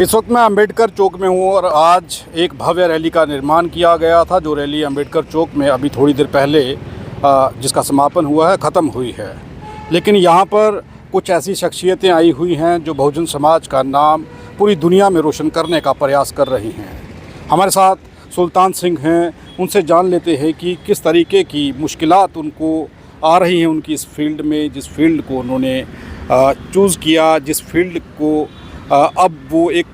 इस वक्त मैं अंबेडकर चौक में हूँ और आज एक भव्य रैली का निर्माण किया गया था। जो रैली अंबेडकर चौक में अभी थोड़ी देर पहले जिसका समापन हुआ है, ख़त्म हुई है। लेकिन यहाँ पर कुछ ऐसी शख्सियतें आई हुई हैं जो बहुजन समाज का नाम पूरी दुनिया में रोशन करने का प्रयास कर रही हैं। हमारे साथ सुल्तान सिंह हैं, उनसे जान लेते हैं कि किस तरीके की मुश्किलात उनको आ रही हैं उनकी इस फील्ड में, जिस फील्ड को उन्होंने चूज़ किया, जिस फील्ड को अब वो एक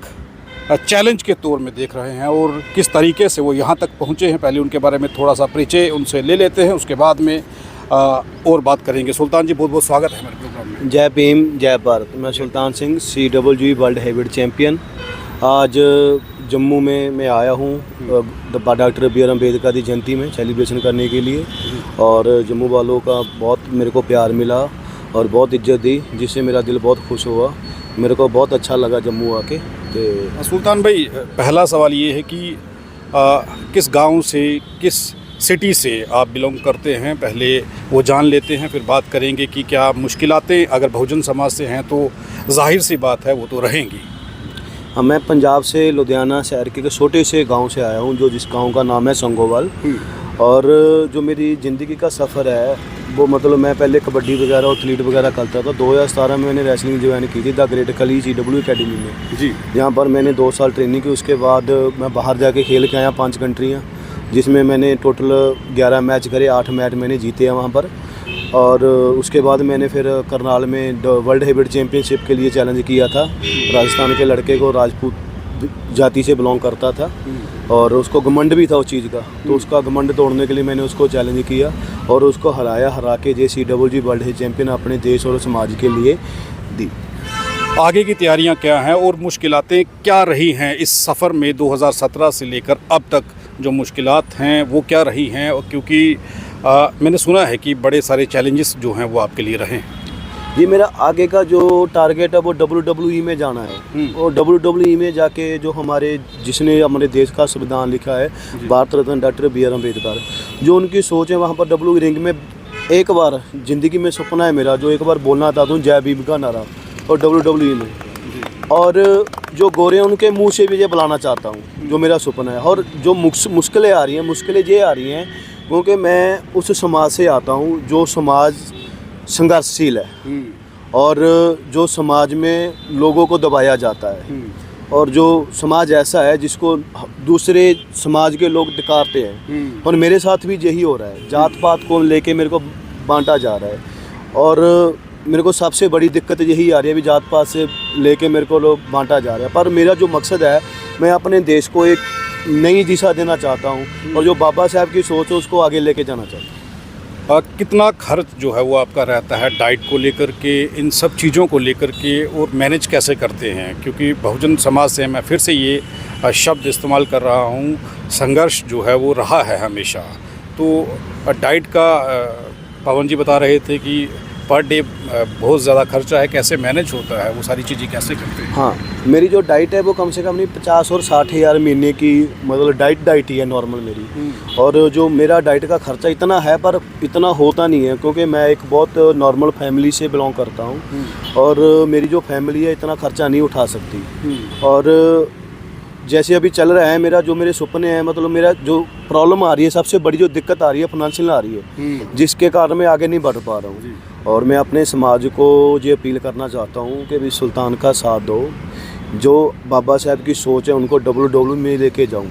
चैलेंज के तौर में देख रहे हैं और किस तरीके से वो यहाँ तक पहुँचे हैं। पहले उनके बारे में थोड़ा सा परिचय उनसे ले लेते हैं, उसके बाद में और बात करेंगे। सुल्तान जी, बहुत बहुत स्वागत है हमारे प्रोग्राम में। जय भीम जय भारत। मैं Sultan Singh, CWG world heavyweight champion. आज जम्मू में मैं आया हूँ डॉक्टर BR अम्बेडकर की जयंती में सेलिब्रेशन करने के लिए, और जम्मू वालों का बहुत मेरे को प्यार मिला और बहुत इज्जत दी, जिससे मेरा दिल बहुत खुश हुआ। मेरे को बहुत अच्छा लगा जम्मू आके। तो सुल्तान भाई, पहला सवाल ये है कि किस गांव से, किस सिटी से आप बिलोंग करते हैं, पहले वो जान लेते हैं, फिर बात करेंगे कि क्या मुश्किलातें अगर बहुजन समाज से हैं तो जाहिर सी बात है वो तो रहेंगी। हाँ, मैं पंजाब से लुधियाना शहर के छोटे से गांव से आया हूं, जिस गांव का नाम है संगोवाल। और जो मेरी ज़िंदगी का सफ़र है वो मतलब मैं पहले कबड्डी वगैरह और एथलीट वगैरह करता था। 2017 में मैंने रेसलिंग ज्वाइन की थी द ग्रेट खली CW अकेडमी में जी। यहाँ पर मैंने 2 साल ट्रेनिंग की। उसके बाद मैं बाहर जाके खेल के आया 5 कंट्रियाँ, जिसमें मैंने टोटल 11 मैच करे, 8 मैच मैंने जीते हैं वहाँ पर। और उसके बाद मैंने फिर करनाल में वर्ल्ड हैवीवेट चैम्पियनशिप के लिए चैलेंज किया था। राजस्थान के लड़के को, राजपूत जाति से बिलोंग करता था और उसको घमंड भी था उस चीज़ का, तो उसका घमंड तोड़ने के लिए मैंने उसको चैलेंज किया और उसको हरा के CWG वर्ल्ड हैवीवेट चैम्पियन अपने देश और समाज के लिए दी। आगे की तैयारियां क्या हैं और मुश्किलातें क्या रही हैं इस सफ़र में? 2017 से लेकर अब तक जो मुश्किलात हैं वो क्या रही हैं? और क्योंकि मैंने सुना है कि बड़े सारे चैलेंजेस जो हैं वो आपके लिए रहे हैं। जी, मेरा आगे का जो टारगेट है वो WWE में जाना है। और WWE में जाके जो जिसने हमारे देश का संविधान लिखा है, भारत रत्न डॉक्टर BR अम्बेडकर, जो उनकी सोच है वहाँ पर WWE रिंग में एक बार ज़िंदगी में सपना है मेरा, जो एक बार बोलना चाहता हूँ जय भीम का नारा, और WWE में। और जो गोरे हैं उनके मुंह से भी ये बुलाना चाहता हूँ, जो मेरा सपना है। और जो मुश्किलें आ रही हैं, मुश्किलें ये आ रही हैं क्योंकि मैं उस समाज से आता हूँ जो समाज संघर्षशील है और जो समाज में लोगों को दबाया जाता है, और जो समाज ऐसा है जिसको दूसरे समाज के लोग धिक्कारते हैं। और मेरे साथ भी यही हो रहा है, जात पात को लेके मेरे को बांटा जा रहा है। और मेरे को सबसे बड़ी दिक्कत यही आ रही है भी जात पात से लेके मेरे को लोग बांटा जा रहा है। पर मेरा जो मकसद है, मैं अपने देश को एक नई दिशा देना चाहता हूँ और जो बाबा साहब की सोच है उसको आगे लेके जाना चाहता हूँ। कितना खर्च जो है वो आपका रहता है डाइट को लेकर के, इन सब चीज़ों को लेकर के, और मैनेज कैसे करते हैं? क्योंकि बहुजन समाज से मैं फिर से ये शब्द इस्तेमाल कर रहा हूँ, संघर्ष जो है वो रहा है हमेशा। तो डाइट का पवन जी बता रहे थे कि पर डे बहुत ज़्यादा खर्चा है, कैसे मैनेज होता है, वो सारी चीज़ें कैसे करते हैं? हाँ, मेरी जो डाइट है वो कम से कम नहीं 50 और 60 हज़ार महीने की, मतलब डाइट ही है नॉर्मल मेरी। और जो मेरा डाइट का खर्चा इतना है, पर इतना होता नहीं है क्योंकि मैं एक बहुत नॉर्मल फैमिली से बिलोंग करता हूँ और मेरी जो फैमिली है इतना खर्चा नहीं उठा सकती। और जैसे अभी चल रहा है मेरा, जो मेरे सपने हैं, मतलब मेरा जो प्रॉब्लम आ रही है, सबसे बड़ी जो दिक्कत आ रही है फाइनेंशियल आ रही है, जिसके कारण मैं आगे नहीं बढ़ पा रहा हूँ। और मैं अपने समाज को ये अपील करना चाहता हूँ कि भी सुल्तान का साथ दो, जो बाबा साहब की सोच है उनको WWE में लेके जाऊँ।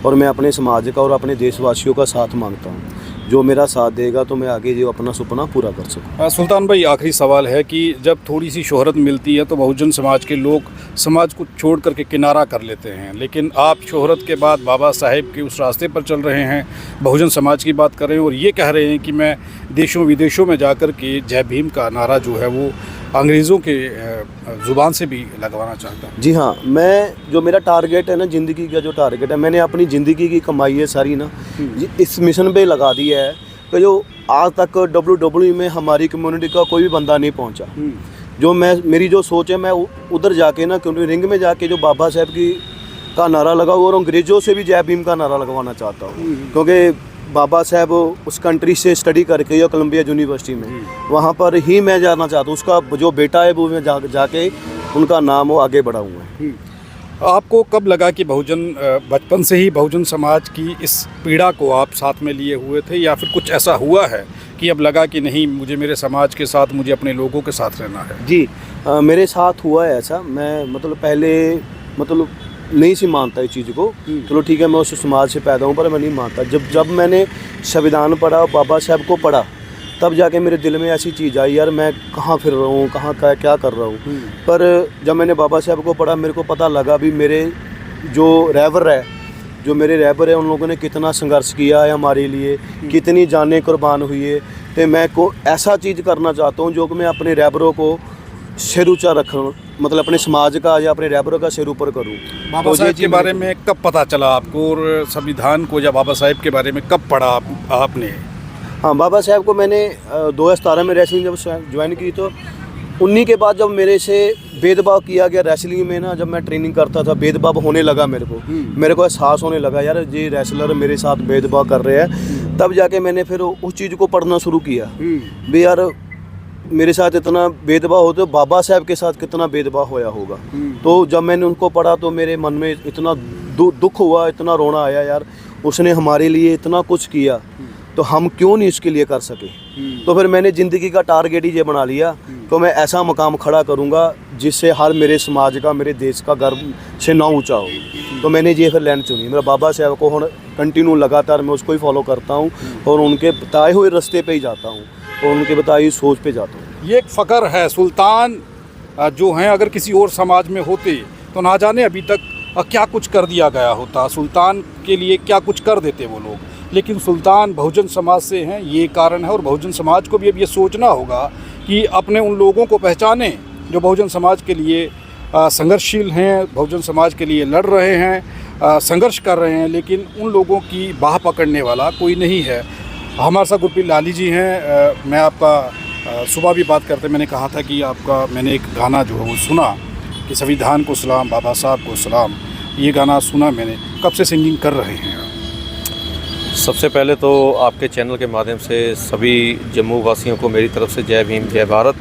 और मैं अपने समाज का और अपने देशवासियों का साथ मांगता हूँ, जो मेरा साथ देगा तो मैं आगे जो अपना सपना पूरा कर सकूँ। सुल्तान भाई, आखिरी सवाल है कि जब थोड़ी सी शोहरत मिलती है तो बहुजन समाज के लोग समाज को छोड़ करके किनारा कर लेते हैं, लेकिन आप शोहरत के बाद बाबा साहेब के उस रास्ते पर चल रहे हैं, बहुजन समाज की बात कर रहे हैं और ये कह रहे हैं कि मैं देशों विदेशों में जाकर के जय भीम का नारा जो है वो अंग्रेज़ों के ज़ुबान से भी लगवाना चाहता हूँ। जी हाँ, मैं जो मेरा टारगेट है ना, ज़िंदगी का जो टारगेट है, मैंने अपनी ज़िंदगी की कमाई है सारी ना इस मिशन पे लगा दी है कि जो आज तक WWE में हमारी कम्युनिटी का कोई भी बंदा नहीं पहुंचा। जो मेरी जो सोच है, मैं उधर जाके ना, क्योंकि रिंग में जाके जो बाबा साहब का नारा लगाऊँ और अंग्रेज़ों से भी जय भीम का नारा लगवाना चाहता हूँ। क्योंकि बाबा साहब उस कंट्री से स्टडी करके या कोलंबिया यूनिवर्सिटी में, वहाँ पर ही मैं जाना चाहता हूँ। उसका जो बेटा है वो मैं जाके उनका नाम वो आगे बढ़ाऊँगा। आपको कब लगा कि बहुजन बचपन से ही बहुजन समाज की इस पीड़ा को आप साथ में लिए हुए थे, या फिर कुछ ऐसा हुआ है कि अब लगा कि नहीं, मुझे मेरे समाज के साथ, मुझे अपने लोगों के साथ रहना है? जी, मेरे साथ हुआ है ऐसा। मैं मतलब पहले मतलब नहीं सी मानता इस चीज़ को। चलो ठीक है, मैं उस समाज से पैदा हूँ, पर मैं नहीं मानता। जब मैंने संविधान पढ़ा, बाबा साहब को पढ़ा, तब जाके मेरे दिल में ऐसी चीज़ आई, यार मैं कहाँ फिर रहा हूँ, कहाँ का क्या कर रहा हूँ। पर जब मैंने बाबा साहब को पढ़ा, मेरे को पता लगा भी मेरे जो मेरे रहबर है, उन लोगों ने कितना संघर्ष किया है हमारे लिए, कितनी जानें कुर्बान हुई है। तो मैं को ऐसा चीज़ करना चाहता हूँ जो कि मैं अपने रहबरों को सिर ऊँचा रखूँ, मतलब अपने समाज का या अपने रहबरों का सिर ऊपर करूँ। बाबा साहब के बारे में कब पता चला आपको, और संविधान को या बाबा साहब के बारे में कब पढ़ा आपने? हाँ, बाबा साहब को मैंने 2017 में रेसलिंग जब ज्वाइन की, तो उन्हीं के बाद जब मेरे से भेदभाव किया गया रेसलिंग में ना, जब मैं ट्रेनिंग करता था, भेदभाव होने लगा मेरे को एहसास होने लगा, यार ये रेसलर मेरे साथ भेदभाव कर रहे हैं। तब जाके मैंने फिर उस चीज़ को पढ़ना शुरू किया भी यार मेरे साथ इतना भेदभाव होते, बाबा साहब के साथ कितना भेदभाव होया होगा। तो जब मैंने उनको पढ़ा तो मेरे मन में इतना दुख हुआ, इतना रोना आया, यार उसने हमारे लिए इतना कुछ किया, तो हम क्यों नहीं इसके लिए कर सके। तो फिर मैंने ज़िंदगी का टारगेट ही ये बना लिया, तो मैं ऐसा मकाम खड़ा करूँगा जिससे हर मेरे समाज का, मेरे देश का गर्व से ना ऊँचा हो। तो मैंने ये फिर लाइन चुनी। मेरा बाबा साहब को हम कंटिन्यू लगातार मैं उसको ही फॉलो करता हूँ, और उनके बताए हुए रास्ते पे ही जाता हूँ, और उनके बताई हुई सोच पे जाता हूँ। ये एक फ़ख्र है, सुल्तान जो हैं अगर किसी और समाज में होते तो ना जाने अभी तक क्या कुछ कर दिया गया होता, सुल्तान के लिए क्या कुछ कर देते वो लोग। लेकिन सुल्तान बहुजन समाज से हैं, ये कारण है। और बहुजन समाज को भी अब ये सोचना होगा कि अपने उन लोगों को पहचानें जो बहुजन समाज के लिए संघर्षशील हैं, बहुजन समाज के लिए लड़ रहे हैं, संघर्ष कर रहे हैं, लेकिन उन लोगों की बाह पकड़ने वाला कोई नहीं है। हमारे साथ गुरप्रीत लाली जी हैं। मैं आपका सुबह भी बात करते मैंने कहा था कि आपका मैंने एक गाना जो है वो सुना कि संविधान को सलाम, बाबा साहब को सलाम। ये गाना सुना मैंने। कब से सिंगिंग कर रहे हैं? सबसे पहले तो आपके चैनल के माध्यम से सभी जम्मू वासियों को मेरी तरफ से जय भीम, जय भारत।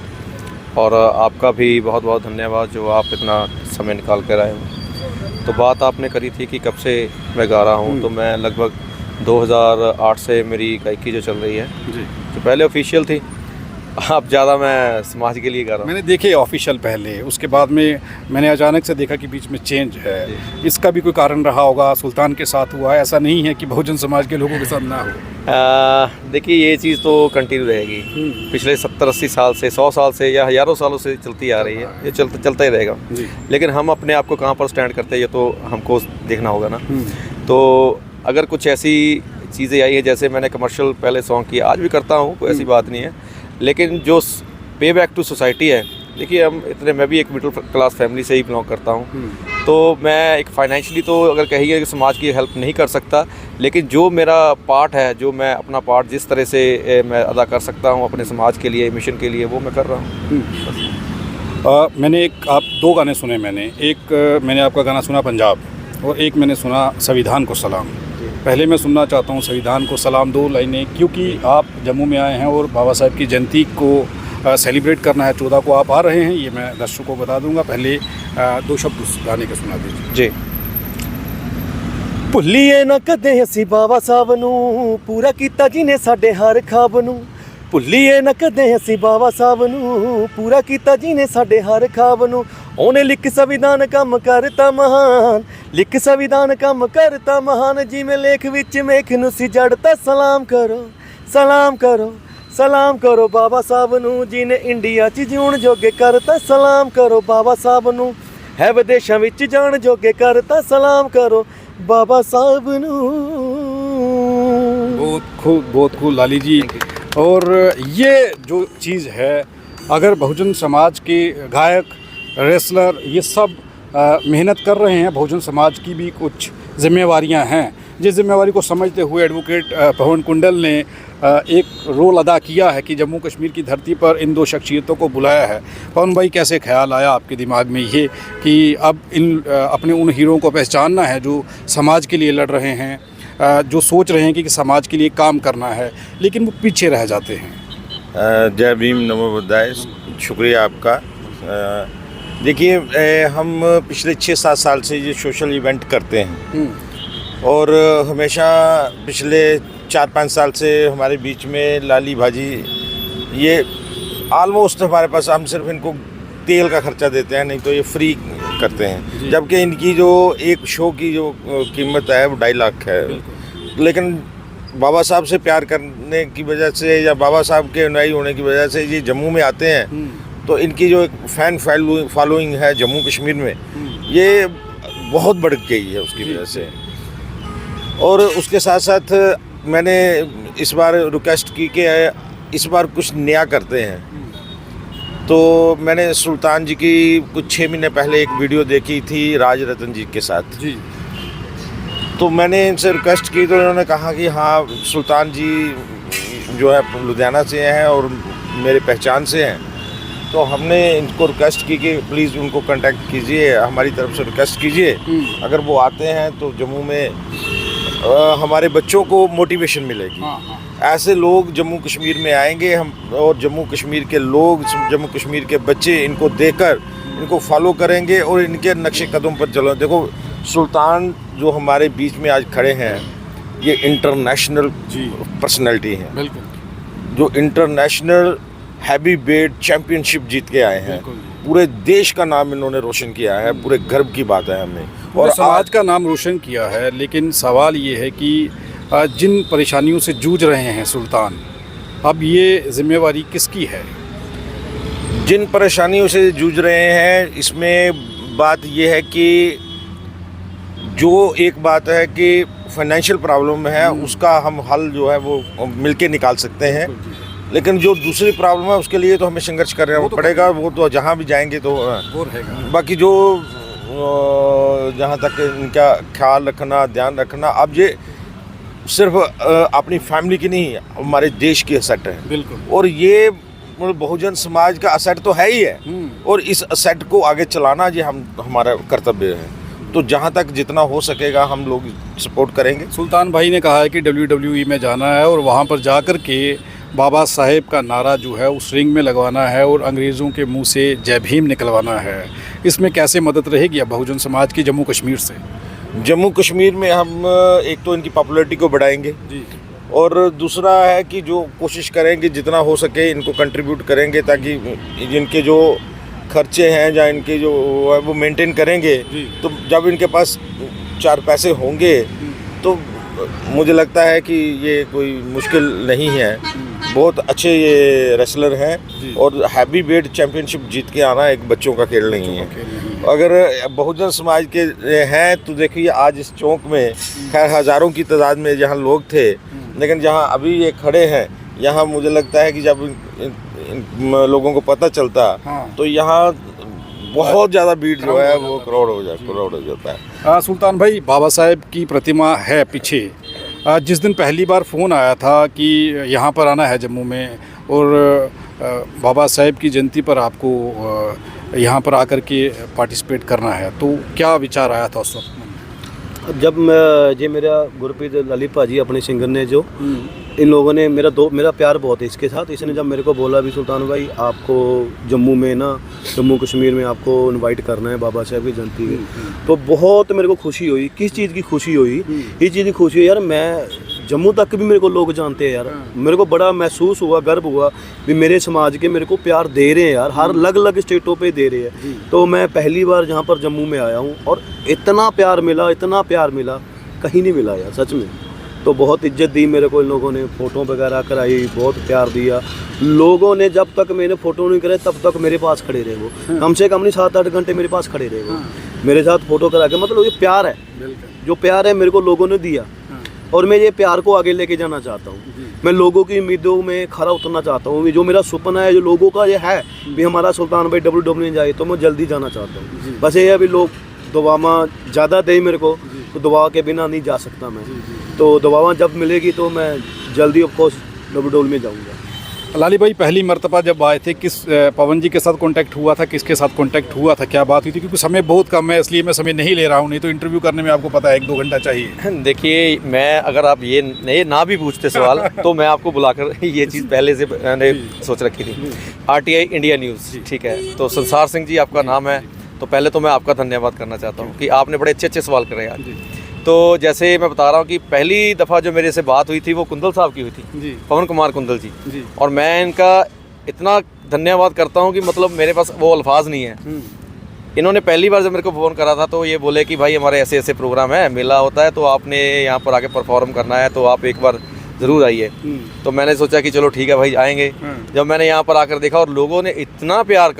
और आपका भी बहुत बहुत धन्यवाद जो आप इतना समय निकाल कर आए हो। तो बात आपने करी थी कि कब से मैं गा रहा हूँ, तो मैं लगभग 2008 से मेरी गायकी जो चल रही है जी। तो पहले ऑफिशियल थी, अब ज़्यादा मैं समाज के लिए गा रहा हूँ। मैंने देखे ऑफिशियल पहले, उसके बाद में मैंने अचानक से देखा कि बीच में चेंज है। इसका भी कोई कारण रहा होगा, सुल्तान के साथ हुआ है, ऐसा नहीं है कि बहुजन समाज के लोगों के साथ ना हो। देखिए ये चीज़ तो कंटिन्यू रहेगी, पिछले 70-80 साल से, 100 साल से या हज़ारों सालों से चलती आ रही है, ये चलता ही रहेगा। लेकिन हम अपने आप को कहाँ पर स्टैंड करते हैं ये तो हमको देखना होगा ना। तो अगर कुछ ऐसी चीज़ें आई हैं, जैसे मैंने कमर्शियल पहले सॉन्ग किया, आज भी करता हूँ, कोई ऐसी बात नहीं है, लेकिन जो पे बैक टू सोसाइटी है, देखिए मैं भी एक मिडिल क्लास फैमिली से ही बिलोंग करता हूँ। तो मैं एक फाइनेंशियली तो अगर कहिए कि समाज की हेल्प नहीं कर सकता, लेकिन जो मेरा पार्ट है, जो मैं अपना पार्ट जिस तरह से मैं अदा कर सकता हूँ अपने समाज के लिए, मिशन के लिए, वो मैं कर रहा हूँ। मैंने आप 2 गाने सुने मैंने। एक मैंने आपका गाना सुना पंजाब, और एक मैंने सुना संविधान को सलाम। पहले मैं सुनना चाहता हूँ संविधान को सलाम 2 लाइनें, क्योंकि आप जम्मू में आए हैं और बाबा साहब की जयंती को सेलिब्रेट करना है, 14 को आप आ रहे हैं, ये मैं दर्शकों को बता दूंगा। पहले 2 शब्द उस गाने के सुना दीजिए जी। ਭੁੱਲੀਏ ਨਾ ਕਦੇ ਅਸੀਂ ਬਾਬਾ ਸਾਹਿਬ ਨੂੰ, ਪੂਰਾ ਕੀਤਾ ਜਿਹਨੇ ਸਾਡੇ ਹਰ ਖਾਬ ਨੂੰ। ਭੁੱਲੀਏ ਨਾ ਕਦੇ ਅਸੀਂ ਬਾਬਾ ਸਾਹਿਬ ਨੂੰ, ਪੂਰਾ ਕੀਤਾ ਜਿਹਨੇ ਸਾਡੇ ਹਰ ਖਾਬ ਨੂੰ। ਉਹਨੇ ਲਿਖ ਸੰਵਿਧਾਨ ਕੰਮ ਕਰਤਾ ਮਹਾਨ, ਲਿਖ ਸੰਵਿਧਾਨ ਕੰਮ ਕਰਤਾ ਮਹਾਨ। ਜਿਵੇਂ ਲੇਖ ਵਿੱਚ ਮੇਖ ਨੂੰ ਸੀ ਜੜਤਾ, ਸਲਾਮ ਕਰੋ, ਸਲਾਮ ਕਰੋ, ਸਲਾਮ ਕਰੋ ਬਾਬਾ ਸਾਹਿਬ ਨੂੰ, ਜਿਹਨੇ ਇੰਡੀਆ 'ਚ ਜਿਉਣ ਜੋਗੇ ਕਰਤਾ। ਸਲਾਮ ਕਰੋ ਬਾਬਾ ਸਾਹਿਬ ਨੂੰ, ਹੈ ਵਿਦੇਸ਼ਾਂ ਵਿੱਚ ਜਾਣ ਜੋਗੇ ਕਰਤਾ। ਸਲਾਮ ਕਰੋ बाबा साहब नू। बहुत खूब लाली जी। और ये जो चीज़ है, अगर बहुजन समाज के गायक, रेसलर, ये सब मेहनत कर रहे हैं, बहुजन समाज की भी कुछ जिम्मेवारियां हैं। जिस जिम्मेवारी को समझते हुए एडवोकेट पवन कुंडल ने एक रोल अदा किया है कि जम्मू कश्मीर की धरती पर इन 2 शख्सियतों को बुलाया है। पवन भाई, कैसे ख्याल आया आपके दिमाग में ये कि अब अपने उन हीरों को पहचानना है जो समाज के लिए लड़ रहे हैं, जो सोच रहे हैं कि समाज के लिए काम करना है, लेकिन वो पीछे रह जाते हैं? जय भीम, नमो बुद्धाय। शुक्रिया आपका। देखिए हम पिछले 6-7 साल से ये सोशल इवेंट करते हैं और हमेशा पिछले 4-5 साल से हमारे बीच में लाली भाजी ये ऑलमोस्ट हमारे पास, हम सिर्फ इनको तेल का खर्चा देते हैं, नहीं तो ये फ्री करते हैं, जबकि इनकी जो एक शो की जो कीमत है वो 2.5 लाख है। लेकिन बाबा साहब से प्यार करने की वजह से या बाबा साहब के अनुयायी होने की वजह से ये जम्मू में आते हैं, तो इनकी जो एक फ़ैन फॉलोइंग है जम्मू कश्मीर में, ये बहुत बढ़ गई है उसकी वजह से। और उसके साथ साथ मैंने इस बार रिक्वेस्ट की कि इस बार कुछ नया करते हैं, तो मैंने सुल्तान जी की कुछ 6 महीने पहले एक वीडियो देखी थी राज रतन जी के साथ जी। तो मैंने इनसे रिक्वेस्ट की तो इन्होंने कहा कि हाँ, सुल्तान जी जो है लुधियाना से हैं और मेरे पहचान से हैं, तो हमने इनको रिक्वेस्ट की कि प्लीज़ उनको कांटेक्ट कीजिए, हमारी तरफ से रिक्वेस्ट कीजिए, अगर वो आते हैं तो जम्मू में हमारे बच्चों को मोटिवेशन मिलेगी। ऐसे लोग जम्मू कश्मीर में आएंगे हम, और जम्मू कश्मीर के लोग, जम्मू कश्मीर के बच्चे इनको देखकर इनको फॉलो करेंगे और इनके नक्शे कदम पर चलो। देखो सुल्तान जो हमारे बीच में आज खड़े हैं, ये इंटरनेशनल पर्सनैलिटी हैं, बिल्कुल, जो इंटरनेशनल हैवी वेट चैंपियनशिप जीत के आए हैं, पूरे देश का नाम इन्होंने रोशन किया है, पूरे गर्व की बात है हमें, और समाज का नाम रोशन किया है। लेकिन सवाल ये है कि जिन परेशानियों से जूझ रहे हैं सुल्तान, अब ये जिम्मेवारी किसकी है? जिन परेशानियों से जूझ रहे हैं, इसमें बात ये है कि जो एक बात है कि फाइनेंशियल प्रॉब्लम है, उसका हम हल जो है वो मिलके निकाल सकते हैं, लेकिन जो दूसरी प्रॉब्लम है उसके लिए तो हमें संघर्ष करना पड़ेगा। वो तो जहाँ भी जाएंगे तो वो रहेगा। बाकी जो जहाँ तक इनका ख्याल रखना, ध्यान रखना, अब ये सिर्फ अपनी फैमिली की नहीं, हमारे देश की असेट है, बिल्कुल, और ये बहुजन समाज का असेट तो है ही है, और इस असेट को आगे चलाना ये हमारा कर्तव्य है। तो जहाँ तक जितना हो सकेगा हम लोग सपोर्ट करेंगे। सुल्तान भाई ने कहा है कि WWE में जाना है और वहाँ पर जाकर के बाबा साहेब का नारा जो है उस रिंग में लगवाना है और अंग्रेज़ों के मुंह से जय भीम निकलवाना है। इसमें कैसे मदद रहेगी अब बहुजन समाज की जम्मू कश्मीर से? जम्मू कश्मीर में हम एक तो इनकी पॉपुलैरिटी को बढ़ाएंगे जी, और दूसरा है कि जो कोशिश करेंगे जितना हो सके इनको कंट्रीब्यूट करेंगे, ताकि जिनके जो खर्चे हैं या इनके जो वो मेंटेन करेंगे, तो जब इनके पास 4 पैसे होंगे तो मुझे लगता है कि ये कोई मुश्किल नहीं है। बहुत अच्छे ये रेसलर हैं और हैवी वेट चैंपियनशिप जीत के आना एक बच्चों का खेल नहीं है। अगर बहुजन समाज के हैं तो देखिए आज इस चौक में खैर हज़ारों की तादाद में जहाँ लोग थे, लेकिन जहाँ अभी ये खड़े हैं यहाँ मुझे लगता है कि जब इन लोगों को पता चलता तो यहाँ बहुत ज़्यादा भीड़ जो है वो करोड़ हो जाता है। सुल्तान भाई, बाबा साहेब की प्रतिमा है पीछे। जिस दिन पहली बार फ़ोन आया था कि यहाँ पर आना है जम्मू में और बाबा साहेब की जयंती पर आपको यहाँ पर आकर के पार्टिसिपेट करना है, तो क्या विचार आया था उस वक्त? जब ये मेरा गुरप्रीत ललित भाजी अपने सिंगर ने जो इन लोगों ने मेरा प्यार बहुत है इसके साथ, इसने जब मेरे को बोला भी सुल्तान भाई आपको जम्मू में ना, जम्मू कश्मीर में आपको इनवाइट करना है बाबा साहब की जयंती में, तो बहुत मेरे को खुशी हुई। किस चीज़ की खुशी हुई? इस चीज़ की खुशी हुई यार, मैं जम्मू तक भी मेरे को लोग जानते हैं यार, मेरे को बड़ा महसूस हुआ, गर्व हुआ भी मेरे समाज के मेरे को प्यार दे रहे हैं यार, हर अलग अलग स्टेटों पे दे रहे हैं। तो मैं पहली बार जहाँ पर जम्मू में आया हूँ और इतना प्यार मिला कहीं नहीं मिला यार, सच में। तो बहुत इज्जत दी मेरे को इन लोगों ने, फ़ोटो वगैरह कराई, बहुत प्यार दिया लोगों ने। जब तक मैंने फ़ोटो नहीं कराई तब तक मेरे पास खड़े रहे वो, कम से कम नहीं 7-8 घंटे मेरे पास खड़े रहे वो, मेरे साथ फ़ोटो करा के। मतलब ये प्यार है, जो प्यार है मेरे को लोगों ने दिया और मैं ये प्यार को आगे लेके जाना चाहता हूँ। मैं लोगों की उम्मीदों में खरा उतरना चाहता हूँ। जो मेरा सपना है, जो लोगों का ये है भी हमारा सुल्तान भाई WWE में जाए, तो मैं जल्दी जाना चाहता हूँ। बस ये है अभी लोग दुआमा ज़्यादा दे मेरे को, तो दुआ के बिना नहीं जा सकता मैं। तो दुआवा जब मिलेगी तो मैं जल्दी ऑफ कोर्स WWE में जाऊँगा। लाली भाई, पहली मर्तबा जब आए थे किस पवन जी के साथ कांटेक्ट हुआ था, किसके साथ कांटेक्ट हुआ था, क्या बात हुई थी? क्योंकि समय बहुत कम है, इसलिए मैं समय नहीं ले रहा हूँ, नहीं तो इंटरव्यू करने में आपको पता है 1-2 घंटा चाहिए। देखिए, मैं अगर आप ये ना भी पूछते सवाल तो मैं आपको बुलाकर ये चीज़ पहले से मैंने सोच रखी थी। आरटीआई इंडिया न्यूज़, ठीक है, तो संसार सिंह जी आपका नाम है, तो पहले तो मैं आपका धन्यवाद करना चाहता हूँ कि आपने बड़े अच्छे सवाल करे आज। तो जैसे मैं बता रहा हूँ कि पहली दफ़ा जो मेरे से बात हुई थी वो कुंदल साहब की हुई थी, पवन कुमार कुंदल जी, और मैं इनका इतना धन्यवाद करता हूँ कि मतलब मेरे पास वो अल्फाज नहीं है। इन्होंने पहली बार जब मेरे को फ़ोन करा था तो ये बोले कि भाई हमारे ऐसे ऐसे प्रोग्राम है, मेला होता है, तो आपने यहाँ पर आके परफॉर्म करना है, तो आप एक बार ज़रूर आइए। तो मैंने सोचा कि चलो ठीक है भाई, आएंगे। जब मैंने यहाँ पर आकर देखा और लोगों ने इतना प्यार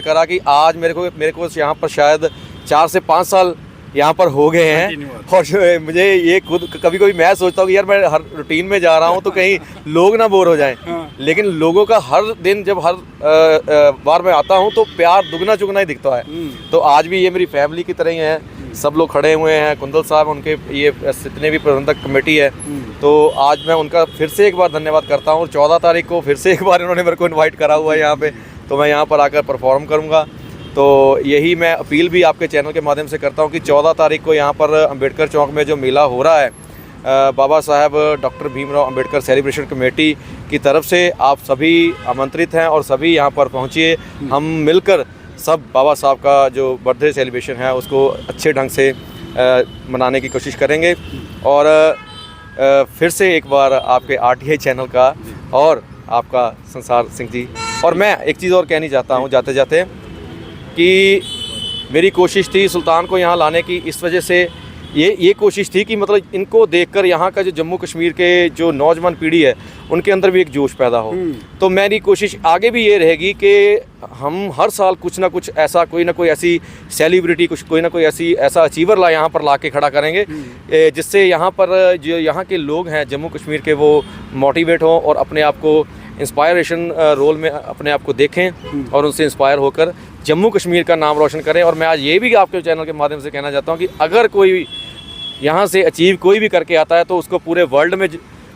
करा कि आज मेरे को यहाँ पर शायद 4 से 5 साल यहाँ पर हो गए हैं। और मुझे ये खुद कभी मैं सोचता हूँ कि यार मैं हर रूटीन में जा रहा हूँ तो कहीं लोग ना बोर हो जाएं, लेकिन लोगों का हर दिन जब हर बार मैं आता हूँ तो प्यार दुगना चुगना ही दिखता है। तो आज भी ये मेरी फैमिली की तरह ही है, सब लोग खड़े हुए हैं, कुंदल साहब, उनके ये जितने भी प्रबंधक कमेटी है, तो आज मैं उनका फिर से एक बार धन्यवाद करता हूँ। 14 तारीख को फिर से एक बार इन्होंने मेरे को इन्वाइट करा हुआ है यहाँ पे, तो मैं यहाँ पर आकर परफॉर्म करूँगा। तो यही मैं अपील भी आपके चैनल के माध्यम से करता हूँ कि 14 तारीख को यहाँ पर अंबेडकर चौक में जो मेला हो रहा है, बाबा साहब doctor Bhimrao Ambedkar celebration committee की तरफ से आप सभी आमंत्रित हैं और सभी यहाँ पर पहुँचिए। हम मिलकर सब बाबा साहब का जो बर्थडे सेलिब्रेशन है उसको अच्छे ढंग से मनाने की कोशिश करेंगे। और फिर से एक बार आपके आरटीआई चैनल का और आपका संसार सिंह जी, और मैं एक चीज़ और कहनी चाहता हूँ जाते जाते कि मेरी कोशिश थी सुल्तान को यहाँ लाने की, इस वजह से ये कोशिश थी कि मतलब इनको देखकर यहाँ का जो जम्मू कश्मीर के जो नौजवान पीढ़ी है उनके अंदर भी एक जोश पैदा हो। तो मेरी कोशिश आगे भी ये रहेगी कि हम हर साल कुछ ना कुछ ऐसा, कोई ना कोई ऐसी सेलिब्रिटी, कोई ना कोई ऐसा अचीवर यहाँ पर ला के खड़ा करेंगे जिससे यहाँ पर जो यहाँ के लोग हैं जम्मू कश्मीर के, वो मोटिवेट हों और अपने आप को इंस्पायरेशन रोल में अपने आप को देखें और उनसे इंस्पायर होकर जम्मू कश्मीर का नाम रोशन करें। और मैं आज ये भी आपके चैनल के माध्यम से कहना चाहता हूँ कि अगर कोई यहाँ से अचीव कोई भी करके आता है तो उसको पूरे वर्ल्ड में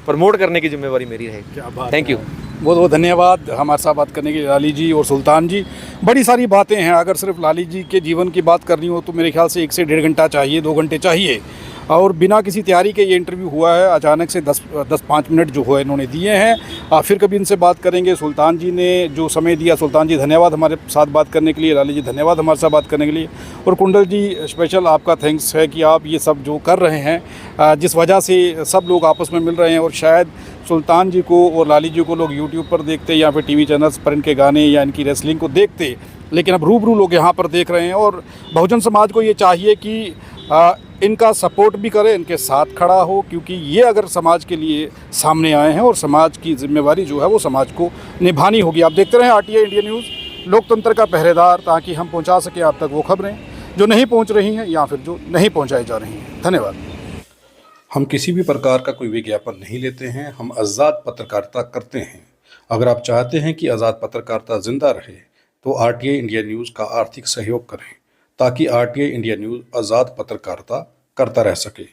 प्रमोट करने की जिम्मेवारी मेरी रहेगी। थैंक यू, बहुत बहुत धन्यवाद हमारे साथ बात करने के लिए लाली जी और सुल्तान जी। बड़ी सारी बातें हैं, अगर सिर्फ लाली जी के जीवन की बात करनी हो तो मेरे ख्याल से 1 से 1.5 घंटा चाहिए, 2 घंटे चाहिए, और बिना किसी तैयारी के ये इंटरव्यू हुआ है। अचानक से 10-5 मिनट जो है इन्होंने दिए हैं। फिर कभी इनसे बात करेंगे। सुल्तान जी ने जो समय दिया, सुल्तान जी धन्यवाद हमारे साथ बात करने के लिए, लाली जी धन्यवाद हमारे साथ बात करने के लिए, और कुंडल जी स्पेशल आपका थैंक्स है कि आप ये सब जो कर रहे हैं, जिस वजह से सब लोग आपस में मिल रहे हैं। और शायद सुल्तान जी को और लाली जी को लोग यूट्यूब पर देखते या फिर टीवी चैनल्स पर इनके गाने या इनकी रेसलिंग को देखते, लेकिन अब रूबरू लोग यहाँ पर देख रहे हैं। और बहुजन समाज को ये चाहिए कि इनका सपोर्ट भी करे, इनके साथ खड़ा हो, क्योंकि ये अगर समाज के लिए सामने आए हैं और समाज की जिम्मेवारी जो है वो समाज को निभानी होगी। आप देखते रहें आरटीआई इंडिया न्यूज़, लोकतंत्र का पहरेदार, ताकि हम पहुंचा सकें आप तक वो खबरें जो नहीं पहुंच रही हैं या फिर जो नहीं पहुंचाई जा रही हैं। धन्यवाद। हम किसी भी प्रकार का कोई विज्ञापन नहीं लेते हैं, हम आज़ाद पत्रकारिता करते हैं। अगर आप चाहते हैं कि आज़ाद पत्रकारिता जिंदा रहे तो आरटीआई इंडिया न्यूज़ का आर्थिक सहयोग करें, ताकि आरटीआई इंडिया न्यूज़ आज़ाद पत्रकारिता करता रह सके।